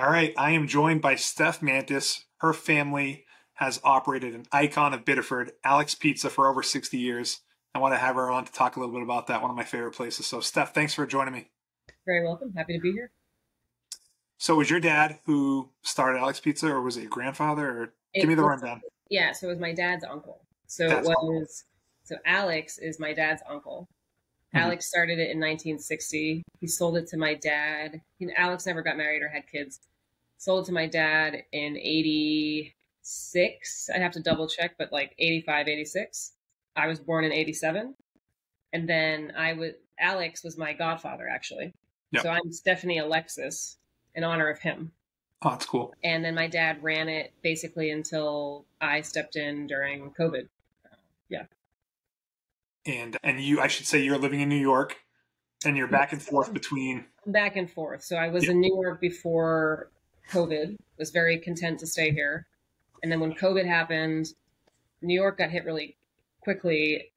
All right, I am joined by Steph Mantis. Her family has operated an icon of Biddeford, Alex Pizza, for over 60 years. I want to have her on to talk a little bit about that, one of my favorite places. So, Steph, thanks for joining me. Very welcome. Happy to be here. So, was your dad who started Alex Pizza, or was it your grandfather? Or give me the rundown. Yeah, so it was my dad's uncle. So Alex is my dad's uncle. Alex started it in 1960. He sold it to my dad. Alex never got married or had kids. Sold it to my dad in 86. I'd have to double check, but like 85, 86. I was born in 87. And then Alex was my godfather, actually. Yep. So I'm Stephanie Alexis in honor of him. Oh, that's cool. And then my dad ran it basically until I stepped in during COVID. Yeah. And I should say you're living in New York, and you're back and forth between. Back and forth. So I was in New York before COVID, was very content to stay here. And then when COVID happened, New York got hit really quickly.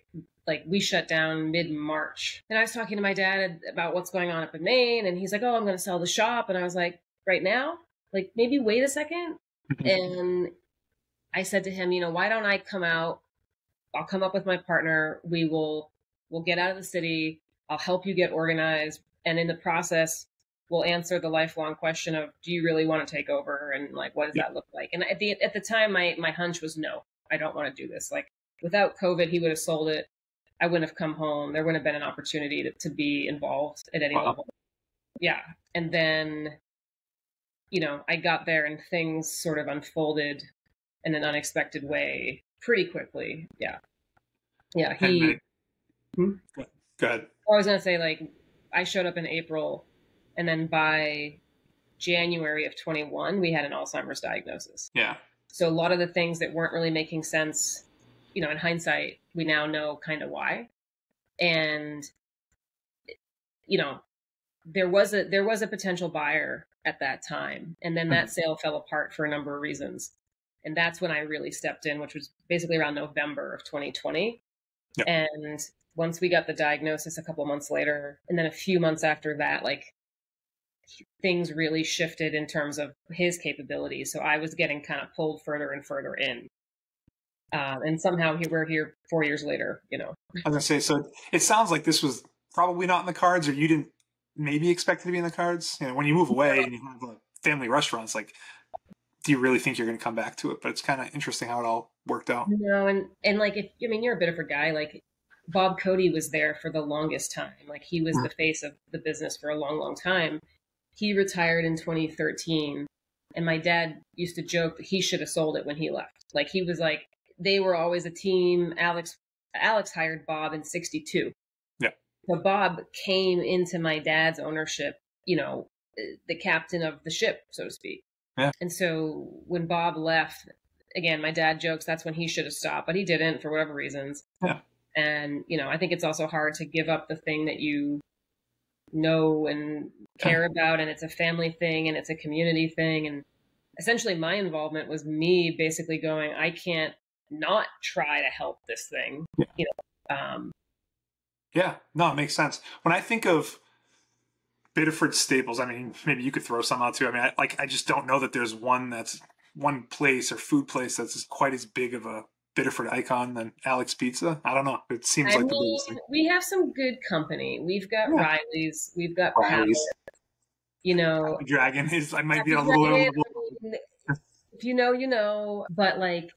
Like, we shut down mid-March. And I was talking to my dad about what's going on up in Maine, and he's like, oh, I'm going to sell the shop. And I was like, right now? Like, maybe wait a second. And I said to him, why don't I come out? I'll come up with my partner. We'll get out of the city. I'll help you get organized. And in the process, we'll answer the lifelong question of, do you really want to take over? And like, what does that look like? And at the time, my hunch was, no, I don't want to do this. Like, without COVID, he would have sold it. I wouldn't have come home. There wouldn't have been an opportunity to be involved at any level. Yeah. And then, I got there and things sort of unfolded in an unexpected way pretty quickly. Yeah. Yeah. Go ahead. I was going to say, like, I showed up in April, and then by January of 21, we had an Alzheimer's diagnosis. Yeah. So a lot of the things that weren't really making sense, in hindsight, we now know kind of why. And, there was a potential buyer at that time. And then that sale fell apart for a number of reasons. And that's when I really stepped in, which was basically around November of 2020. Yep. And once we got the diagnosis a couple months later, and then a few months after that, like, things really shifted in terms of his capabilities. So I was getting kind of pulled further and further in. And somehow we're here 4 years later, I was going to say, so it sounds like this was probably not in the cards, or you didn't maybe expect it to be in the cards. When you move away and you have a family restaurant, it's like, do you really think you're going to come back to it? But it's kind of interesting how it all worked out. And like, you're a bit of a guy, like Bob Cody was there for the longest time. Like, he was the face of the business for a long, long time. He retired in 2013. And my dad used to joke that he should have sold it when he left. Like, he was like, they were always a team. Alex hired Bob in 62. Yeah. So Bob came into my dad's ownership, the captain of the ship, so to speak. Yeah. And so when Bob left, again, my dad jokes that's when he should have stopped, but he didn't for whatever reasons. Yeah. And, I think it's also hard to give up the thing that you know and care about, and it's a family thing and it's a community thing. And essentially my involvement was me basically going, I can't not try to help this thing. Yeah. Yeah, no, it makes sense. When I think of Biddeford staples, I mean, maybe you could throw some out too. I mean, I just don't know that there's one place or food place that's quite as big of a Biddeford icon than Alex Pizza. I don't know. It seems like the biggest thing. We have some good company. We've got Riley's. We've got Palace. Dragon is. I might be a little. If you know, you know. But like,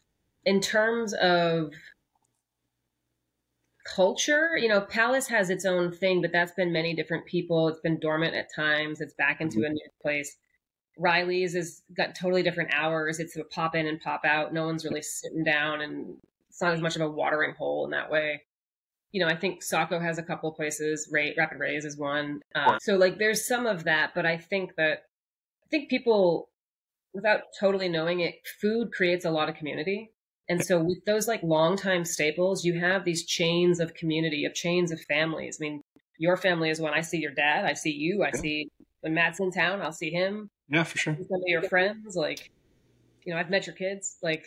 in terms of culture, Palace has its own thing, but that's been many different people. It's been dormant at times. It's back into a new place. Riley's has got totally different hours. It's a pop in and pop out. No one's really sitting down, and it's not as much of a watering hole in that way. I think Saco has a couple places. Rapid Rays is one. So like, there's some of that, but I think people, without totally knowing it, food creates a lot of community. And so with those like longtime staples, you have these chains of community, of chains of families. I mean, your family is one. I see your dad. I see you. I see when Matt's in town, I'll see him. Yeah, for sure. Some of your friends, like, I've met your kids. Like,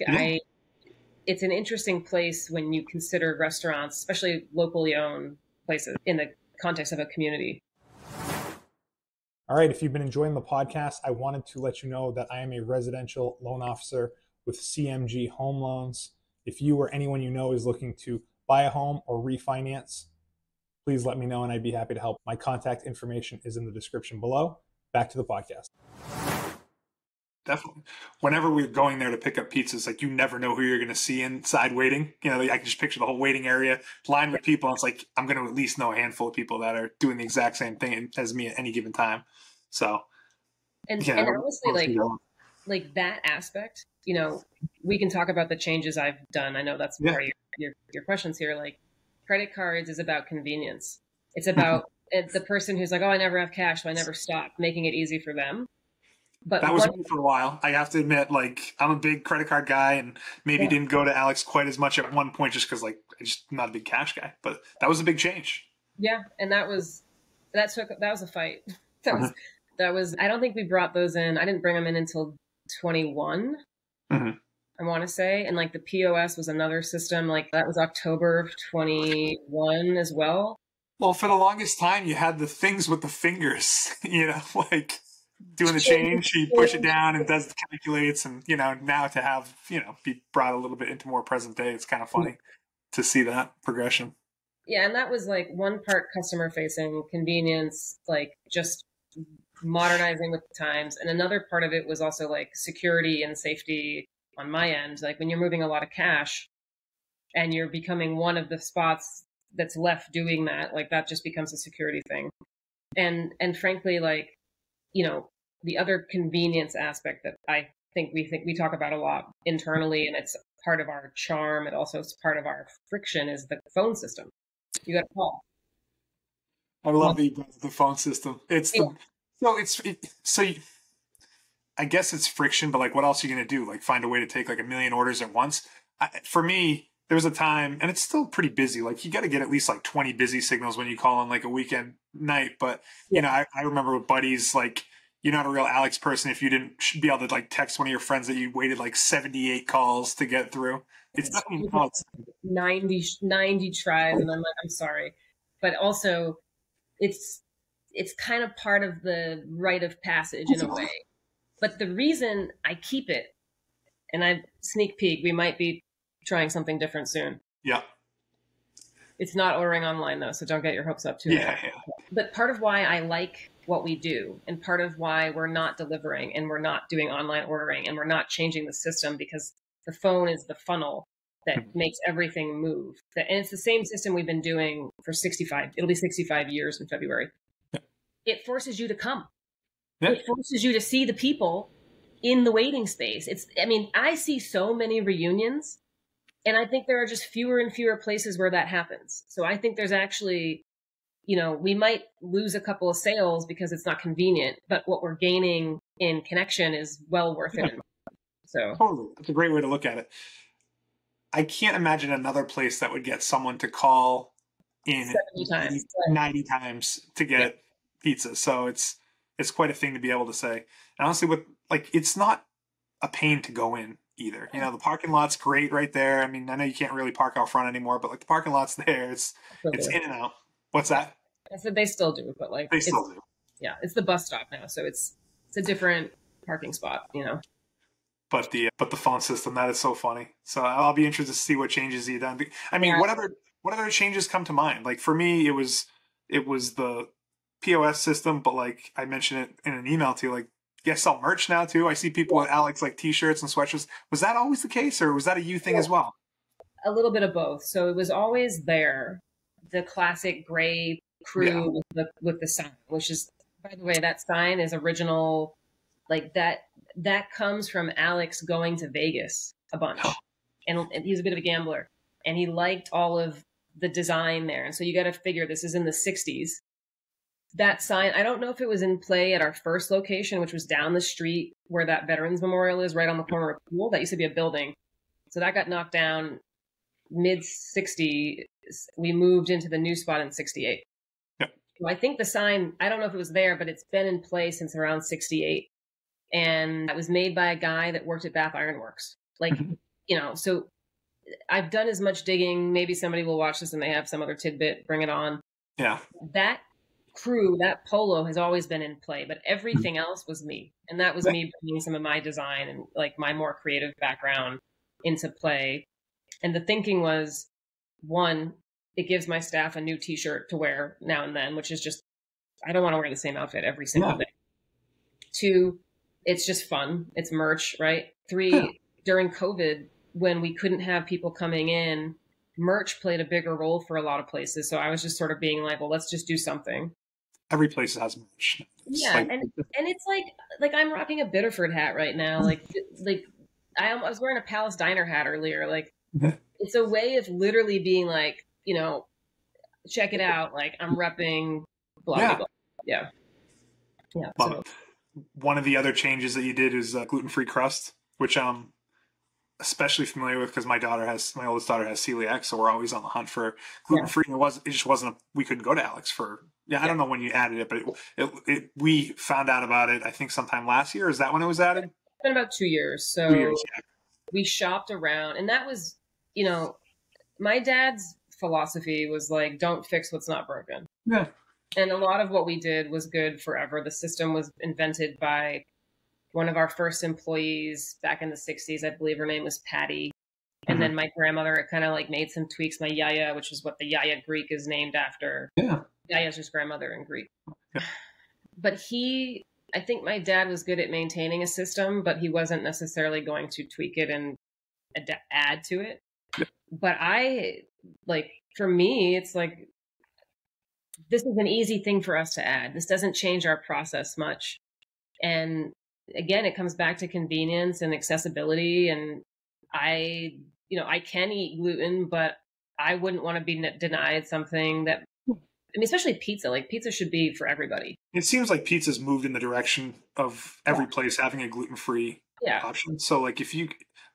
it's an interesting place when you consider restaurants, especially locally owned places, in the context of a community. All right, if you've been enjoying the podcast, I wanted to let you know that I am a residential loan officer with CMG Home Loans. If you or anyone you know is looking to buy a home or refinance, please let me know and I'd be happy to help. My contact information is in the description below. Back to the podcast. Definitely. Whenever we're going there to pick up pizzas, like you never know who you're going to see inside waiting. You know, I can just picture the whole waiting area lined with people. And it's like, I'm going to at least know a handful of people that are doing the exact same thing as me at any given time. So, and honestly, like that aspect, you know, we can talk about the changes I've done. I know that's part of your questions here. Like credit cards is about convenience. It's about the person who's like, oh, I never have cash, so I never stop, making it easy for them. But that was me for a while. I have to admit, like, I'm a big credit card guy and maybe didn't go to Alex quite as much at one point just because, like, I'm just not a big cash guy. But that was a big change. Yeah, and that was a fight. That was I don't think we brought those in. I didn't bring them in until 21. I want to say. And, like, the POS was another system. Like, that was October of 21 as well. Well, for the longest time, you had the things with the fingers, you know, like doing the change, you push it down and does the calculates. And, you know, now to have, you know, be brought a little bit into more present day, it's kind of funny to see that progression. Yeah. And that was like one part customer facing, convenience, like just modernizing with the times. And another part of it was also like security and safety on my end. Like when you're moving a lot of cash and you're becoming one of the spots that's left doing that, like that just becomes a security thing. And frankly, like, you know, the other convenience aspect that I think we talk about a lot internally, and it's part of our charm. It also is part of our friction is the phone system. You got to call. I love the phone system. It's I guess it's friction, but like, what else are you going to do? Like find a way to take like a million orders at once? For me, there was a time, and it's still pretty busy. Like you got to get at least like 20 busy signals when you call on like a weekend night. But you know, I remember with buddies, like you're not a real Alex person if you didn't be able to like text one of your friends that you waited like 78 calls to get through. It's definitely 90 tries, and I'm like, I'm sorry, but also it's kind of part of the rite of passage in a way. But the reason I keep it, and I sneak peek, we might be trying something different soon. Yeah. It's not ordering online though, so don't get your hopes up too much. Yeah. But part of why I like what we do, and part of why we're not delivering and we're not doing online ordering and we're not changing the system, because the phone is the funnel that makes everything move. And it's the same system we've been doing for 65. It'll be 65 years in February. Yeah. It forces you to come. Yeah. It forces you to see the people in the waiting space. I see so many reunions, and I think there are just fewer and fewer places where that happens. So I think there's actually, you know, we might lose a couple of sales because it's not convenient, but what we're gaining in connection is well worth it. So totally. That's a great way to look at it. I can't imagine another place that would get someone to call in 90 times to get pizza. So it's quite a thing to be able to say. And honestly, it's not a pain to go in either. You know, the parking lot's great right there. I mean, I know you can't really park out front anymore, but like the parking lot's there. It's in and out. What's that? I said they still do, but like they still do. Yeah, it's the bus stop now, so it's a different parking spot, you know. But the phone system, that is so funny. So I'll be interested to see what changes you've done. I mean, what other changes come to mind? Like for me, it was the POS system, but like I mentioned it in an email to you, like you guys sell merch now too. I see people with Alex like t-shirts and sweatshirts. Was that always the case, or was that a you thing as well? A little bit of both. So it was always there. The classic gray crew with the sign, which is, by the way, that sign is original. Like that comes from Alex going to Vegas a bunch. And he's a bit of a gambler, and he liked all of the design there. And so you got to figure this is in the 60s. That sign, I don't know if it was in play at our first location, which was down the street where that Veterans Memorial is, right on the corner of the pool. That used to be a building. So that got knocked down mid-60s. We moved into the new spot in 68. Yep. So I think the sign, I don't know if it was there, but it's been in play since around 68. And it was made by a guy that worked at Bath Iron Works. Like, you know, so I've done as much digging. Maybe somebody will watch this and they have some other tidbit, bring it on. Yeah. That crew, that polo has always been in play, but everything else was me. And that was me bringing some of my design and like my more creative background into play. And the thinking was, one, it gives my staff a new t-shirt to wear now and then, which is just, I don't want to wear the same outfit every single day. Two, it's just fun. It's merch, right? Three, during COVID, when we couldn't have people coming in, merch played a bigger role for a lot of places. So I was just sort of being like, well, let's just do something. Every place has merch. And it's like I'm rocking a Biddeford hat right now. Like I was wearing a Palace Diner hat earlier. Like it's a way of literally being like, check it out. Like I'm repping blah, blah, blah. Yeah. So. One of the other changes that you did is gluten-free crust, which I'm especially familiar with because my oldest daughter has celiac, so we're always on the hunt for gluten-free. And it just wasn't we couldn't go to Alex for I don't know when you added it, but we found out about it I think sometime last year. Is that when it was added? It's been about 2 years. So 2 years, we shopped around, and that was my dad's philosophy was like, don't fix what's not broken. Yeah. And a lot of what we did was good forever. The system was invented by one of our first employees back in the 60s. I believe her name was Patty. And then my grandmother kind of like made some tweaks. My yaya, which is what the yaya Greek is named after. Yeah. Yaya's just grandmother in Greek. Yeah. But I think my dad was good at maintaining a system, but he wasn't necessarily going to tweak it and add to it. Yeah. But for me, it's like, this is an easy thing for us to add. This doesn't change our process much. And again, it comes back to convenience and accessibility. And I can eat gluten, but I wouldn't want to be denied something that, especially pizza. Like pizza should be for everybody. It seems like pizza's moved in the direction of every place having a gluten-free option. So like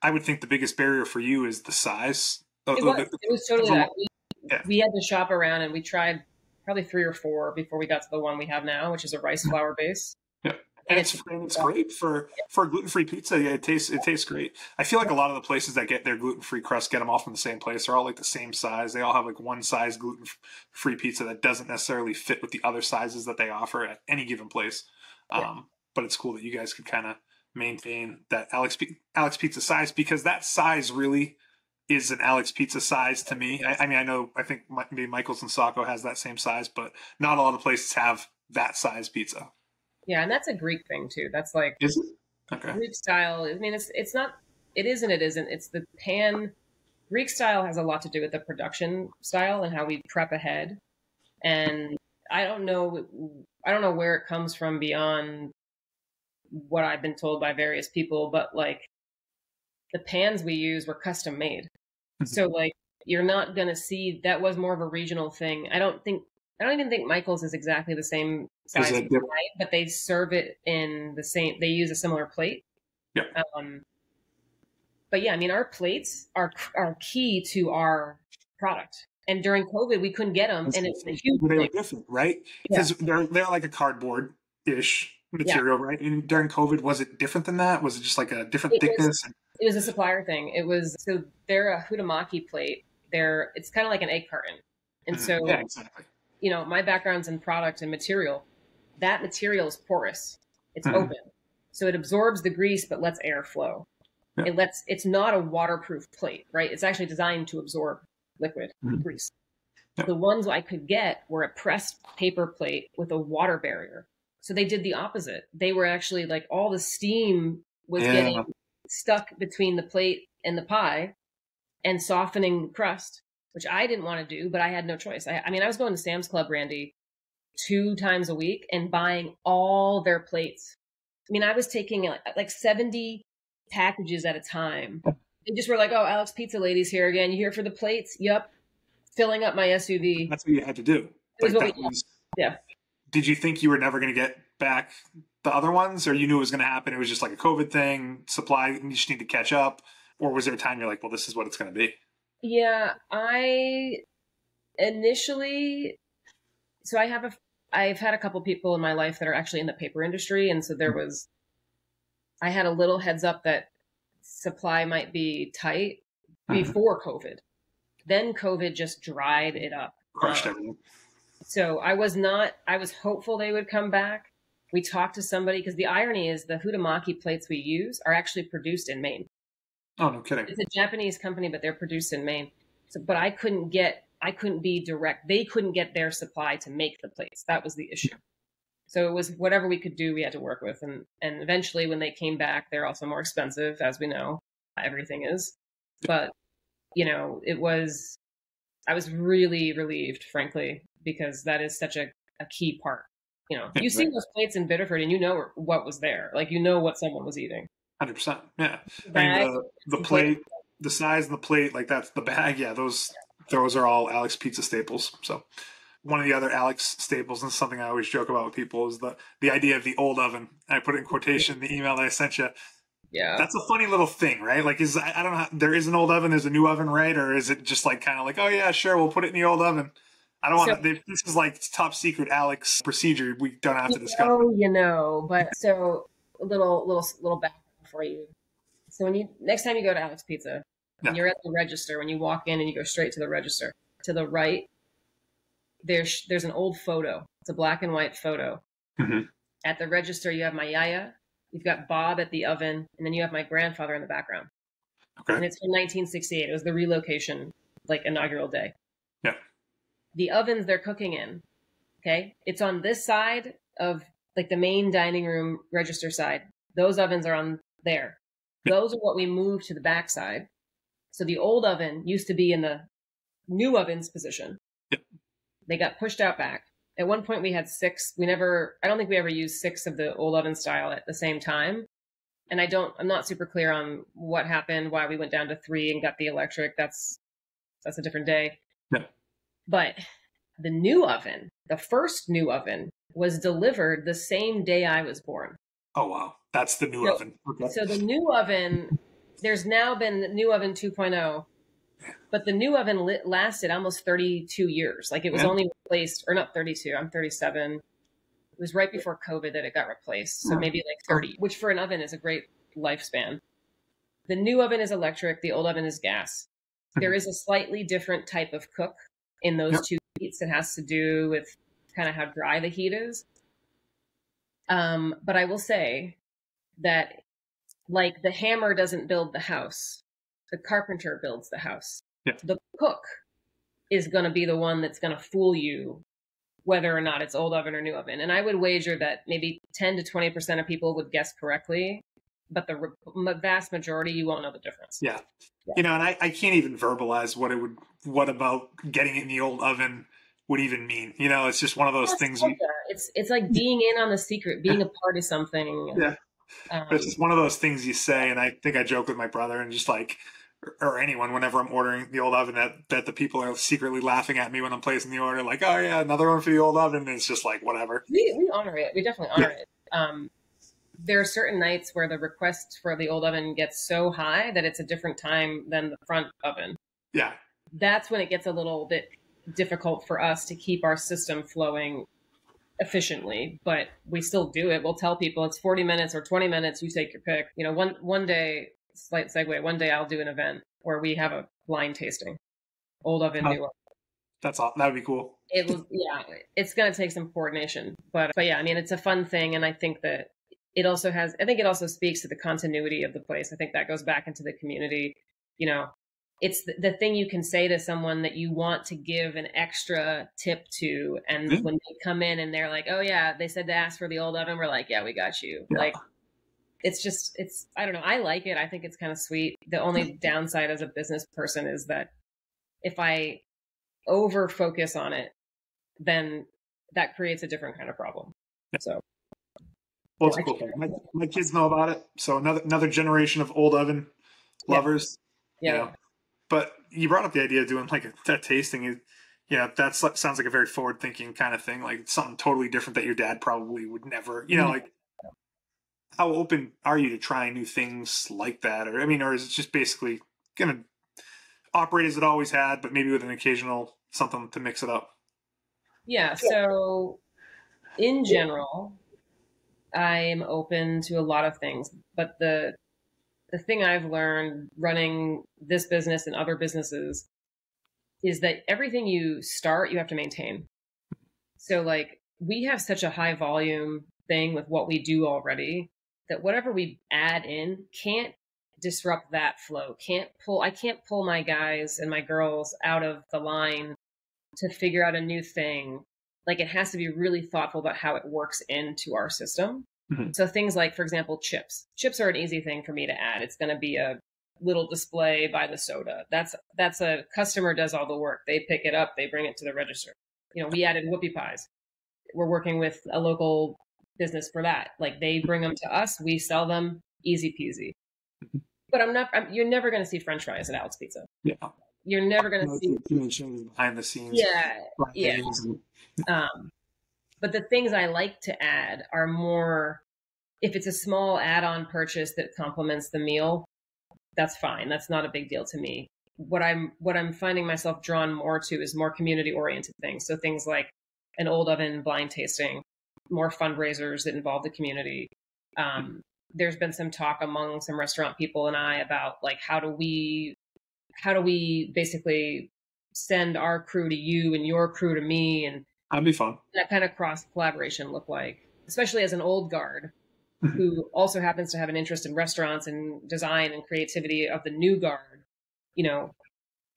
I would think the biggest barrier for you is the size. It was totally that. We had to shop around and we tried probably 3 or 4 before we got to the one we have now, which is a rice flour base. Yeah. And it's great for gluten-free pizza. Yeah, it tastes great. I feel like a lot of the places that get their gluten-free crust get them all from the same place. They're all like the same size. They all have like one size gluten-free pizza that doesn't necessarily fit with the other sizes that they offer at any given place. But it's cool that you guys could kind of maintain that Alex Pizza size, because that size really is an Alex Pizza size to me. I think maybe Michael's and Sacco has that same size, but not a lot of places have that size pizza. Yeah, and that's a Greek thing too. That's like, is it? Okay. Greek style. I mean, it's not. It is and it isn't. It's the pan. Greek style has a lot to do with the production style and how we prep ahead. And I don't know where it comes from beyond what I've been told by various people, but like the pans we use were custom made. So like you're not going to see, that was more of a regional thing. I don't even think Michael's is exactly the same size, but they serve it in the same, they use a similar plate. Yeah. But yeah, I mean, our plates are key to our product. And during COVID, we couldn't get them. And it's a huge thing. They were different, right? Because they're like a cardboard-ish material, right? And during COVID, was it different than that? Was it just like a different thickness? It was a supplier thing. So they're a Hudamaki plate. It's kind of like an egg carton. And so, yeah, exactly. My background's in product and material. That material is porous. It's open. So it absorbs the grease, but lets air flow. Yeah. It's not a waterproof plate, right? It's actually designed to absorb liquid grease. Yeah. The ones I could get were a pressed paper plate with a water barrier. So they did the opposite. They were actually like, all the steam was getting stuck between the plate and the pie and softening the crust, which I didn't want to do, but I had no choice. I was going to Sam's Club, Randy, 2 times a week and buying all their plates. I mean, I was taking like 70 packages at a time. They just were like, oh, Alex Pizza Ladies here again. You here for the plates? Yep. Filling up my SUV. That's what you had to do. Yeah. Did you think you were never going to get back the other ones, or you knew it was going to happen? It was just like a COVID thing, supply, you just need to catch up? Or was there a time you're like, well, this is what it's going to be? Yeah, I've had a couple people in my life that are actually in the paper industry. And so I had a little heads up that supply might be tight before COVID. Then COVID just dried it up. Crushed everything. So I was hopeful they would come back. We talked to somebody because the irony is the Hutamaki plates we use are actually produced in Maine. Oh, no kidding. It's a Japanese company, but they're produced in Maine. So, but I couldn't be direct. They couldn't get their supply to make the plates. That was the issue. So it was whatever we could do, we had to work with. And eventually when they came back, they're also more expensive, as we know, everything is. But, I was really relieved, frankly, because that is such a key part. Yeah, You see right. those plates in Biddeford and you know what was there. Like, you know what someone was eating. 100%. Yeah. I mean, Bag, the some plates. plate, the size of the plate, like that's the bag. Yeah, those are all Alex Pizza staples. So one of the other Alex staples, and something I always joke about with people, is the idea of the old oven. I put it in quotation in the email that I sent you. Yeah. That's a funny little thing, right? Like, I don't know. There is an old oven, there's a new oven, right? Or is it just like kind of like, oh yeah, sure, we'll put it in the old oven. I don't So, want to. This is like top secret Alex procedure. We don't have to discuss it. but so a little background for you. So next time you go to Alex Pizza, when Yeah. you're at the register, when you walk in and you go straight to the register, to the right, there's an old photo. It's a black and white photo. Hmm. At the register, you have my yaya, you've got Bob at the oven, and then you have my grandfather in the background. Okay. And it's from 1968. It was the relocation, like inaugural day. Yeah. The ovens they're cooking in, okay, it's on this side of like the main dining room register side. Those ovens are on there. Yeah. Those are what we moved to the back side. So the old oven used to be in the new ovens position. Yeah. They got pushed out back. At one point we had six. I don't think we ever used six of the old oven style at the same time. And I'm not super clear on what happened, why we went down to three and got the electric. That's a different day. Yeah. But the new oven, the first new oven, was delivered the same day I was born. Oh wow, that's the new So, oven. Okay. so the new oven, there's now been new oven 2.0, but the new oven lasted almost 32 years. Like, it was Yeah. only replaced, or not 32, I'm 37. It was right before COVID that it got replaced. So maybe like 30, which for an oven is a great lifespan. The new oven is electric. The old oven is gas. There is a slightly different type of cook in those Yep. two heats. It has to do with kind of how dry the heat is. But I will say that, like, the hammer doesn't build the house. The carpenter builds the house. Yeah. The cook is going to be the one that's going to fool you, whether or not it's old oven or new oven. And I would wager that maybe 10 to 20% of people would guess correctly, but the vast majority, you won't know the difference. Yeah. And I can't even verbalize what about getting it in the old oven would even mean. It's just one of those things. It's like being in on the secret, being a part of something. Yeah. But it's just one of those things you say, and I think I joke with my brother and just like, or anyone, whenever I'm ordering the old oven, that the people are secretly laughing at me when I'm placing the order, like, oh yeah, another one for the old oven. And it's just like, whatever. We honor it. We definitely honor it. There are certain nights where the request for the old oven gets so high that it's a different time than the front oven. Yeah. That's when it gets a little bit difficult for us to keep our system flowing efficiently, but we still do it. We'll tell people it's 40 minutes or 20 minutes. You take your pick. One day, slight segue, one day I'll do an event where we have a blind tasting, old oven, new oven. That's all. That would be cool. It's going to take some coordination, but yeah, I mean, it's a fun thing. And I think that it also speaks to the continuity of the place. I think that goes back into the community. It's the thing you can say to someone that you want to give an extra tip to. And when they come in and they're like, oh yeah, they said to ask for the old oven. We're like, yeah, we got you. Yeah. Like, I don't know. I like it. I think it's kind of sweet. The only downside as a business person is that if I over focus on it, then that creates a different kind of problem. So. Well, it's cool. My kids know about it. So another generation of old oven lovers. Yeah. But you brought up the idea of doing like a tasting. That sounds like a very forward thinking kind of thing. Like something totally different that your dad probably would never, like how open are you to trying new things like that? Or is it just basically going to operate as it always had, but maybe with an occasional something to mix it up? Yeah. So in general, I'm open to a lot of things, but the thing I've learned running this business and other businesses is that everything you start, you have to maintain. So like we have such a high volume thing with what we do already that whatever we add in can't disrupt that flow. I can't pull my guys and my girls out of the line to figure out a new thing. Like it has to be really thoughtful about how it works into our system. Mm-hmm. So things like, for example, chips. Chips are an easy thing for me to add. It's going to be a little display by the soda. That's a customer does all the work. They pick it up, they bring it to the register. You know, we added whoopie pies. We're working with a local business for that. Like they bring them to us, we sell them, easy peasy. But you're never going to see French fries at Alex Pizza. Yeah. You're never going to see behind the scenes. Yeah. But the things I like to add are more, if it's a small add-on purchase that complements the meal, that's fine. That's not a big deal to me. What I'm finding myself drawn more to is more community-oriented things. So things like an old oven blind tasting, more fundraisers that involve the community. There's been some talk among some restaurant people and I about like how do we basically send our crew to you and your crew to me, and that'd be fun. That kind of cross collaboration look like, especially as an old guard who also happens to have an interest in restaurants and design and creativity of the new guard. You know,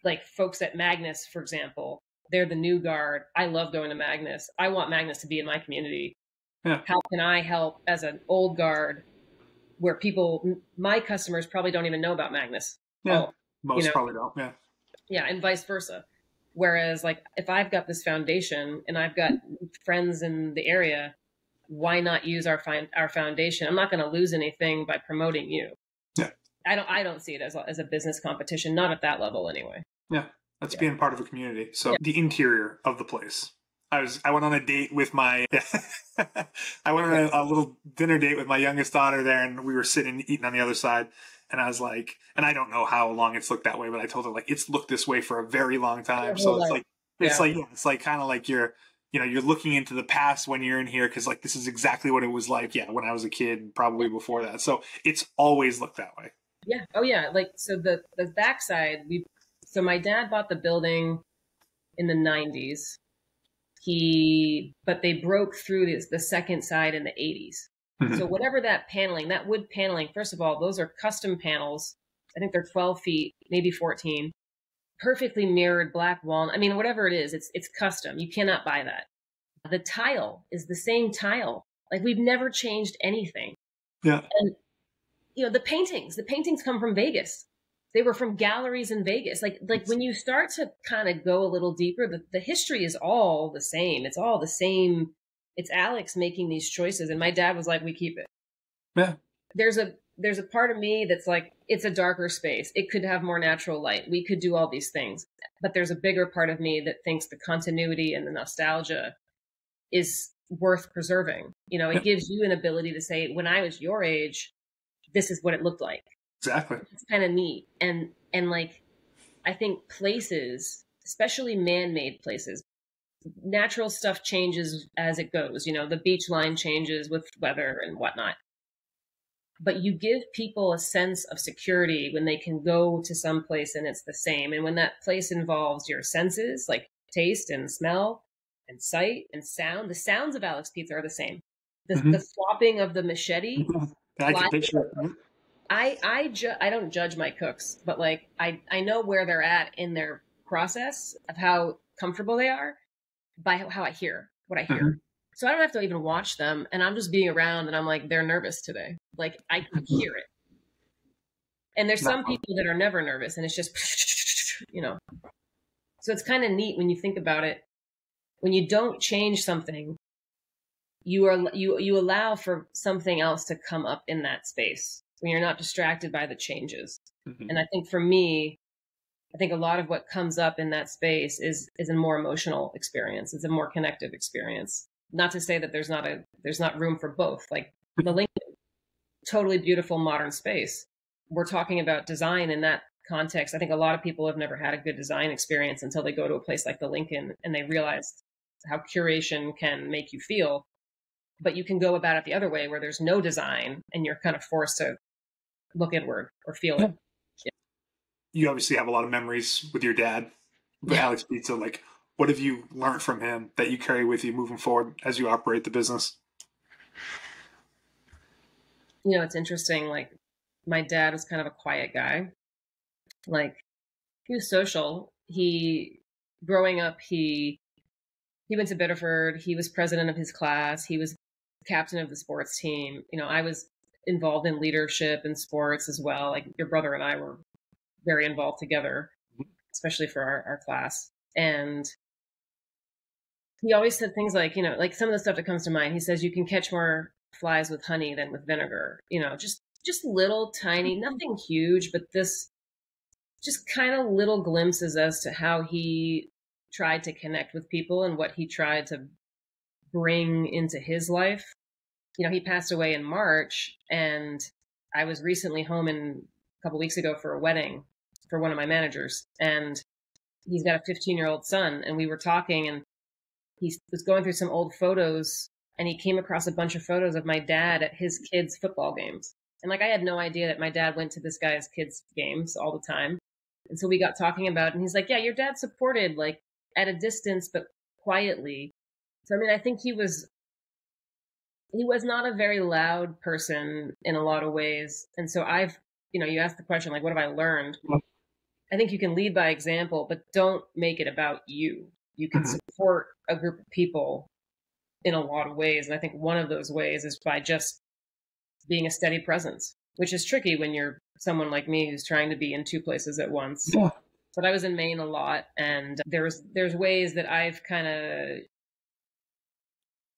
like folks at Magnus, for example, they're the new guard. I love going to Magnus. I want Magnus to be in my community. Yeah. How can I help as an old guard where my customers probably don't even know about Magnus? Yeah. Most probably don't. Yeah. Yeah. And vice versa. Whereas like if I've got this foundation and I've got friends in the area, why not use our foundation? I'm not going to lose anything by promoting you. Yeah. I don't see it as a business competition, not at that level anyway. Yeah. That's being part of a community. So the interior of the place. I went on a date with my, I went on a little dinner date with my youngest daughter there, and we were sitting eating on the other side. And I was like, and I don't know how long it's looked that way, but I told her like, it's looked this way for a very long time. So it's like kind of like you're looking into the past when you're in here. Cause like, this is exactly what it was like. Yeah. When I was a kid, probably before that. So it's always looked that way. Yeah. Oh yeah. Like, so the backside, so my dad bought the building in the 90s. But they broke through the second side in the 80s. So whatever that wood paneling, first of all, those are custom panels. I think they're 12 feet, maybe 14, perfectly mirrored black walnut. I mean, whatever it is, it's custom. You cannot buy that. The tile is the same tile. Like we've never changed anything. Yeah. And the paintings come from Vegas. They were from galleries in Vegas. Like when you start to kind of go a little deeper, the history is all the same. It's all the same. It's Alex making these choices. And my dad was like, we keep it. Yeah. There's a part of me that's like, it's a darker space. It could have more natural light. We could do all these things. But there's a bigger part of me that thinks the continuity and the nostalgia is worth preserving. It gives you an ability to say, when I was your age, this is what it looked like. Exactly. It's kind of neat. And like, I think places, especially man-made places, natural stuff changes as it goes. The beach line changes with weather and whatnot. But you give people a sense of security when they can go to some place and it's the same. And when that place involves your senses, like taste and smell and sight and sound, the sounds of Alex Pizza are the same. The flopping of the machete. I can picture it. I don't judge my cooks, but like I know where they're at in their process of how comfortable they are by how I hear what I hear. So I don't have to even watch them, and I'm just being around and I'm like, they're nervous today. Like I can hear it. And there's some people that are never nervous and it's just So it's kind of neat when you think about it. When you don't change something, you allow for something else to come up in that space when you're not distracted by the changes. And I think for me, a lot of what comes up in that space is a more emotional experience. It's a more connective experience. Not to say that there's not room for both. Like the Lincoln, totally beautiful modern space. We're talking about design in that context. I think a lot of people have never had a good design experience until they go to a place like the Lincoln and they realize how curation can make you feel. But you can go about it the other way where there's no design and you're kind of forced to look inward or feel it. Yeah. You obviously have a lot of memories with your dad, with Alex Pizza. Like, what have you learned from him that you carry with you moving forward as you operate the business? It's interesting. Like, my dad was kind of a quiet guy. Like, he was social. Growing up, he went to Biddeford. He was president of his class. He was captain of the sports team. I was involved in leadership and sports as well. Like, your brother and I were very involved together, especially for our class. And he always said things like, like some of the stuff that comes to mind, he says, you can catch more flies with honey than with vinegar, just little tiny, nothing huge, but this just kind of little glimpses as to how he tried to connect with people and what he tried to bring into his life. He passed away in March, and I was recently home a couple weeks ago for a wedding for one of my managers, and he's got a 15-year-old son, and we were talking, and he was going through some old photos, and he came across a bunch of photos of my dad at his kids' football games. And like, I had no idea that my dad went to this guy's kids' games all the time. And so we got talking about it, and he's like, yeah, your dad supported, like, at a distance, but quietly. So, I mean, I think he was not a very loud person in a lot of ways. And so you asked the question, like, what have I learned? I think you can lead by example, but don't make it about you. You can support a group of people in a lot of ways. And I think one of those ways is by just being a steady presence, which is tricky when you're someone like me who's trying to be in two places at once. Yeah. But I was in Maine a lot, and there's ways that I've kind of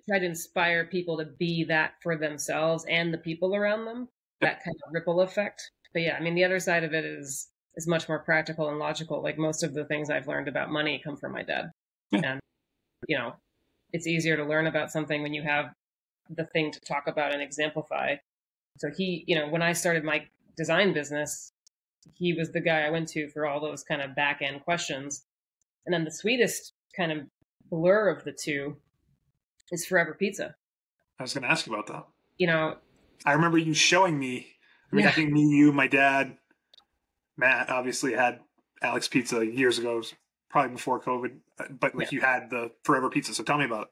tried to inspire people to be that for themselves and the people around them, that kind of ripple effect. But yeah, I mean, the other side of it is much more practical and logical. Like, most of the things I've learned about money come from my dad. Yeah. And, it's easier to learn about something when you have the thing to talk about and exemplify. So he, when I started my design business, he was the guy I went to for all those kind of back end questions. And then the sweetest kind of blur of the two is Forever Pizza. I was going to ask you about that. I remember you showing me. I think me, you, my dad, Matt obviously had Alex Pizza years ago, probably before COVID, but like, you had the Forever Pizza. So tell me about it.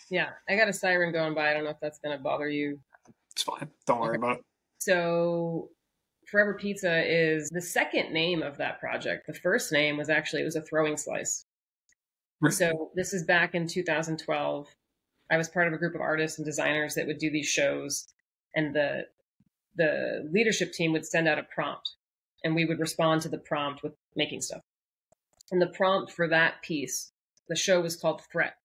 Yeah, I got a siren going by. I don't know if that's going to bother you. It's fine. Don't worry about it. So Forever Pizza is the second name of that project. The first name was it was a throwing slice. Right. So this is back in 2012. I was part of a group of artists and designers that would do these shows, and the leadership team would send out a prompt, and we would respond to the prompt with making stuff. And the prompt for that piece, the show was called Threat.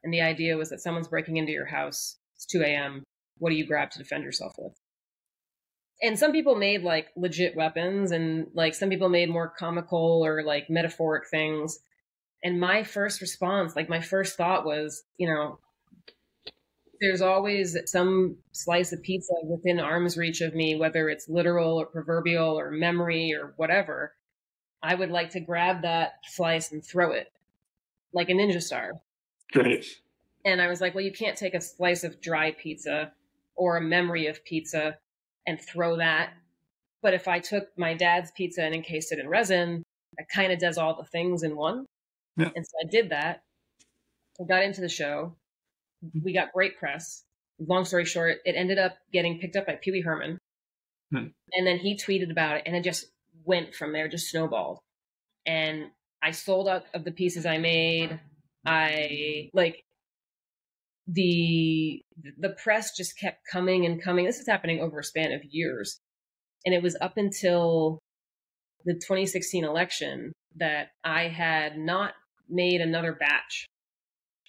And the idea was that someone's breaking into your house. It's 2 a.m. What do you grab to defend yourself with? And some people made like legit weapons, and like some people made more comical or like metaphoric things. And my first response, like my first thought was, there's always some slice of pizza within arm's reach of me, whether it's literal or proverbial or memory or whatever. I would like to grab that slice and throw it like a ninja star. Great. And I was like, well, you can't take a slice of dry pizza or a memory of pizza and throw that. But if I took my dad's pizza and encased it in resin, it kind of does all the things in one. Yeah. And so I did that. I got into the show. We got great press. Long story short, it ended up getting picked up by Pee Wee Herman. And then he tweeted about it, and it just went from there, just snowballed. And I sold out of the pieces I made. The press just kept coming and coming. This is happening over a span of years. And it was up until the 2016 election that I had not made another batch.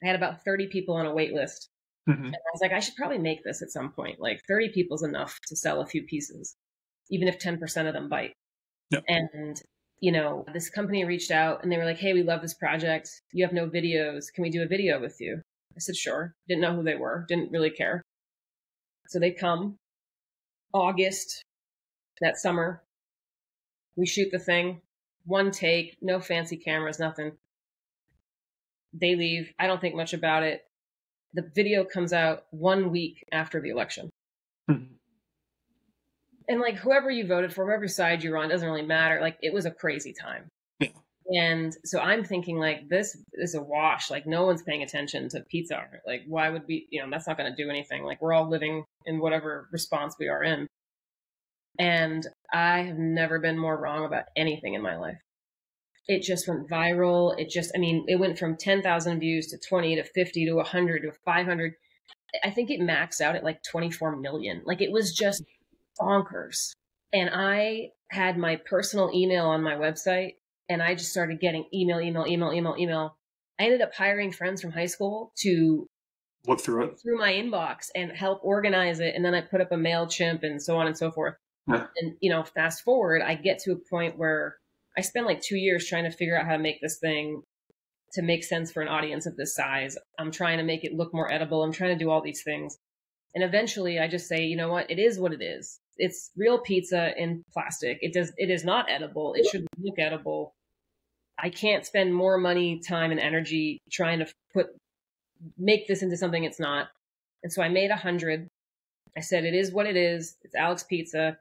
I had about 30 people on a wait list. And I was like, I should probably make this at some point. Like 30 people's enough to sell a few pieces, even if 10% of them bite. Yep. And, this company reached out and they were like, hey, we love this project. You have no videos. Can we do a video with you? I said, sure. Didn't know who they were. Didn't really care. So they come August, that summer. We shoot the thing. One take, no fancy cameras, nothing. They leave. I don't think much about it. The video comes out 1 week after the election. And like, whoever you voted for, whoever side you're on, doesn't really matter. Like, it was a crazy time. Yeah. And so I'm thinking like, this is a wash. Like no one's paying attention to pizza art. Like why would we, that's not going to do anything. Like we're all living in whatever response we are in. And I have never been more wrong about anything in my life. It just went viral. It went from 10,000 views to 20 to 50 to 100 to 500. I think it maxed out at like 24 million. Like it was just bonkers. And I had my personal email on my website and I just started getting email. I ended up hiring friends from high school to look through my inbox and help organize it. And then I put up a MailChimp and so on and so forth. Yeah. And, fast forward, I get to a point where I spent like 2 years trying to figure out how to make this thing to make sense for an audience of this size. I'm trying to make it look more edible. I'm trying to do all these things. And eventually I just say, you know what? It is what it is. It's real pizza in plastic. It is not edible. It should look edible. I can't spend more money, time, and energy trying to make this into something it's not. And so I made 100. I said, it is what it is. It's Alex Pizza,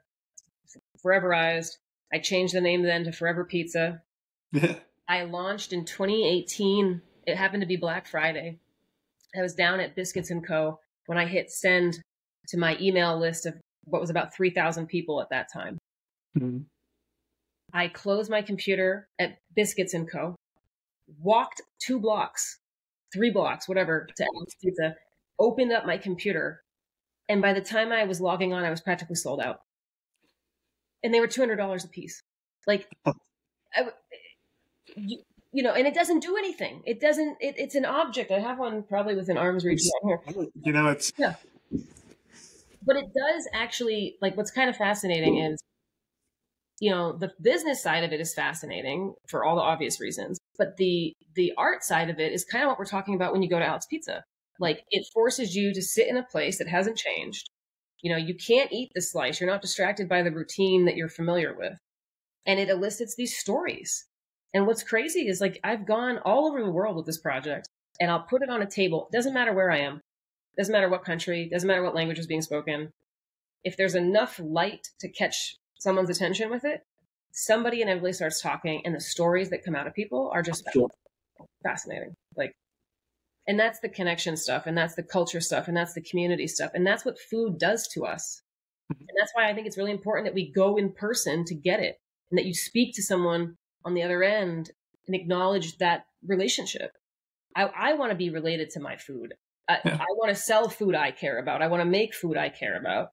foreverized. I changed the name then to Forever Pizza. I launched in 2018. It happened to be Black Friday. I was down at Biscuits & Co. when I hit send to my email list of what was about 3,000 people at that time. Mm-hmm. I closed my computer at Biscuits & Co., walked 2 blocks, 3 blocks, whatever, to Alex Pizza, opened up my computer, and by the time I was logging on, I was practically sold out. And they were $200 a piece. Like, and it doesn't do anything. It's an object. I have one probably within arm's reach down here. Yeah. But it does actually, like, what's kind of fascinating is, the business side of it is fascinating for all the obvious reasons. But the art side of it is kind of what we're talking about when you go to Alex Pizza. Like, it forces you to sit in a place that hasn't changed. You can't eat the slice. You're not distracted by the routine that you're familiar with. And it elicits these stories. And what's crazy is, like, I've gone all over the world with this project and I'll put it on a table. It doesn't matter where I am. It doesn't matter what country. It doesn't matter what language is being spoken. If there's enough light to catch someone's attention with it, somebody inevitably starts talking, and the stories that come out of people are just fascinating. Like, and that's the connection stuff, and that's the culture stuff, and that's the community stuff, and that's what food does to us. And that's why I think it's really important that we go in person to get it, and that you speak to someone on the other end and acknowledge that relationship. I want to be related to my food. I want to sell food I care about. I want to make food I care about.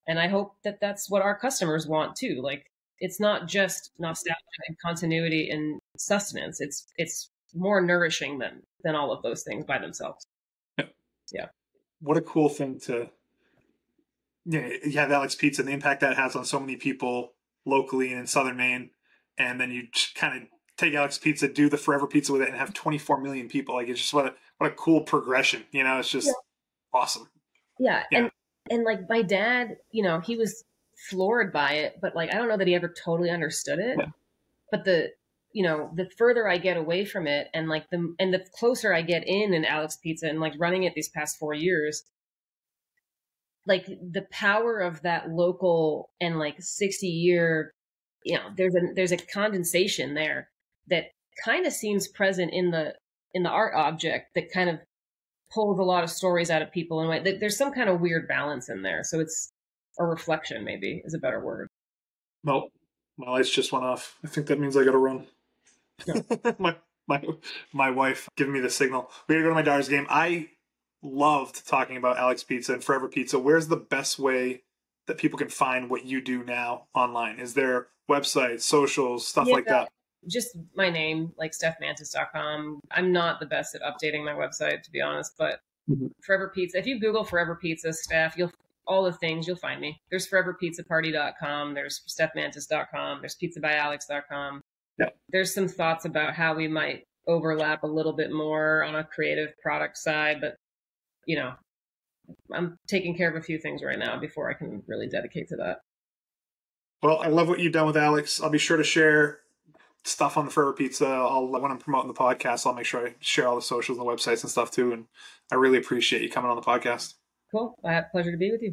And I hope that that's what our customers want too. Like, it's not just nostalgia and continuity and sustenance. It's more nourishing than all of those things by themselves. Yeah. What a cool thing to, you have Alex Pizza and the impact that has on so many people locally and in Southern Maine. And then you kind of take Alex Pizza, do the Forever Pizza with it, and have 24 million people. Like, it's just what a cool progression. It's just awesome. Yeah. And like my dad, he was floored by it, but like, I don't know that he ever totally understood it. Yeah. But the further I get away from it, and like the closer I get in Alex Pizza and like running it these past 4 years, like the power of that local and like 60-year, there's a condensation there that kind of seems present in the art object that kind of pulls a lot of stories out of people. And there's some kind of weird balance in there. So it's a reflection, maybe, is a better word. Well, my lights just went off. I think that means I got to run. Yeah. my wife giving me the signal. We got to go to my daughter's game. I loved talking about Alex Pizza and Forever Pizza. Where's the best way that people can find what you do now online? Is there websites, socials, stuff like that? Just my name, like stephmantis.com. I'm not the best at updating my website, to be honest, but Forever Pizza. If you Google Forever Pizza, Steph, all the things, you'll find me. There's foreverpizzaparty.com. There's stephmantis.com. There's pizzabyalex.com. Yeah. There's some thoughts about how we might overlap a little bit more on a creative product side, but I'm taking care of a few things right now before I can really dedicate to that. Well, I love what you've done with Alex. I'll be sure to share stuff on the Forever Pizza. When I'm promoting the podcast, I'll make sure I share all the socials and the websites and stuff too. And I really appreciate you coming on the podcast. Cool. Pleasure to be with you.